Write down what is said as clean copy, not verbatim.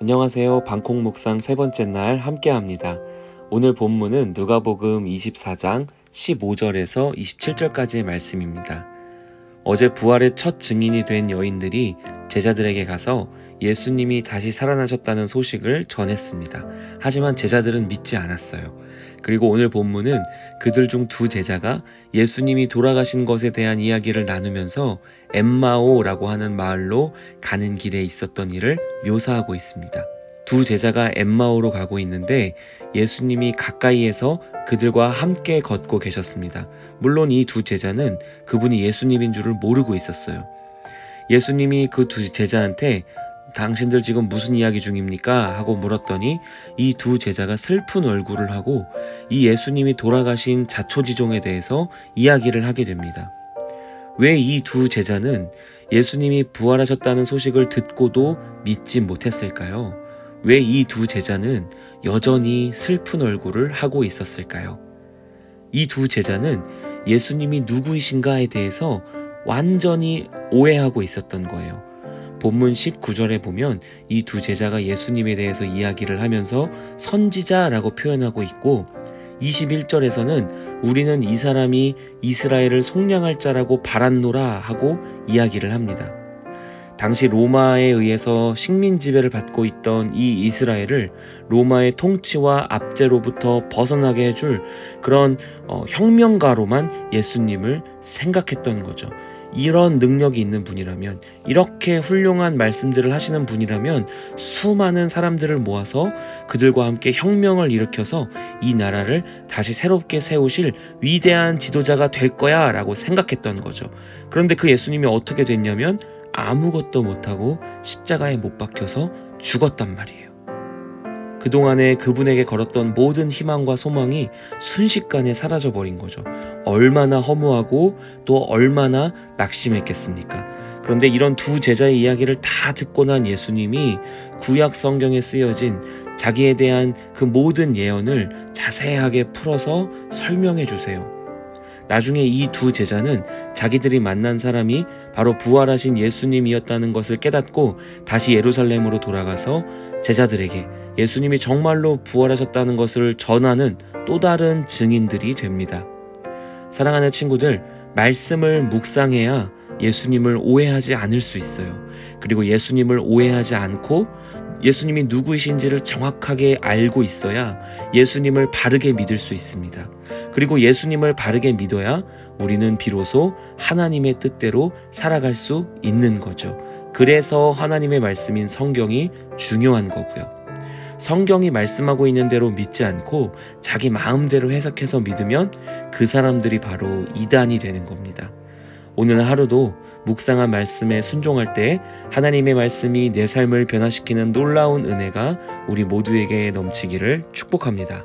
안녕하세요. 방콕 묵상 세 번째 날 함께합니다. 오늘 본문은 누가복음 24장 15절에서 27절까지의 말씀입니다. 어제 부활의 첫 증인이 된 여인들이 제자들에게 가서 예수님이 다시 살아나셨다는 소식을 전했습니다. 하지만 제자들은 믿지 않았어요. 그리고 오늘 본문은 그들 중 두 제자가 예수님이 돌아가신 것에 대한 이야기를 나누면서 엠마오라고 하는 마을로 가는 길에 있었던 일을 묘사하고 있습니다. 두 제자가 엠마오로 가고 있는데 예수님이 가까이에서 그들과 함께 걷고 계셨습니다. 물론 이 두 제자는 그분이 예수님인 줄을 모르고 있었어요. 예수님이 그 두 제자한테 당신들 지금 무슨 이야기 중입니까? 하고 물었더니 이 두 제자가 슬픈 얼굴을 하고 이 예수님이 돌아가신 자초지종에 대해서 이야기를 하게 됩니다. 왜 이 두 제자는 예수님이 부활하셨다는 소식을 듣고도 믿지 못했을까요? 왜 이 두 제자는 여전히 슬픈 얼굴을 하고 있었을까요? 이 두 제자는 예수님이 누구이신가에 대해서 완전히 오해하고 있었던 거예요. 본문 19절에 보면 이 두 제자가 예수님에 대해서 이야기를 하면서 선지자라고 표현하고 있고 21절에서는 우리는 이 사람이 이스라엘을 속량할 자라고 바랐노라 하고 이야기를 합니다. 당시 로마에 의해서 식민 지배를 받고 있던 이 이스라엘을 로마의 통치와 압제로부터 벗어나게 해줄 그런 혁명가로만 예수님을 생각했던 거죠. 이런 능력이 있는 분이라면, 이렇게 훌륭한 말씀들을 하시는 분이라면 수많은 사람들을 모아서 그들과 함께 혁명을 일으켜서 이 나라를 다시 새롭게 세우실 위대한 지도자가 될 거야 라고 생각했던 거죠. 그런데 그 예수님이 어떻게 됐냐면 아무것도 못하고 십자가에 못 박혀서 죽었단 말이에요. 그동안에 그분에게 걸었던 모든 희망과 소망이 순식간에 사라져버린 거죠. 얼마나 허무하고 또 얼마나 낙심했겠습니까? 그런데 이런 두 제자의 이야기를 다 듣고 난 예수님이 구약 성경에 쓰여진 자기에 대한 그 모든 예언을 자세하게 풀어서 설명해 주세요. 나중에 이 두 제자는 자기들이 만난 사람이 바로 부활하신 예수님이었다는 것을 깨닫고 다시 예루살렘으로 돌아가서 제자들에게 예수님이 정말로 부활하셨다는 것을 전하는 또 다른 증인들이 됩니다. 사랑하는 친구들, 말씀을 묵상해야 예수님을 오해하지 않을 수 있어요. 그리고 예수님을 오해하지 않고 예수님이 누구이신지를 정확하게 알고 있어야 예수님을 바르게 믿을 수 있습니다. 그리고 예수님을 바르게 믿어야 우리는 비로소 하나님의 뜻대로 살아갈 수 있는 거죠. 그래서 하나님의 말씀인 성경이 중요한 거고요. 성경이 말씀하고 있는 대로 믿지 않고 자기 마음대로 해석해서 믿으면 그 사람들이 바로 이단이 되는 겁니다. 오늘 하루도 묵상한 말씀에 순종할 때 하나님의 말씀이 내 삶을 변화시키는 놀라운 은혜가 우리 모두에게 넘치기를 축복합니다.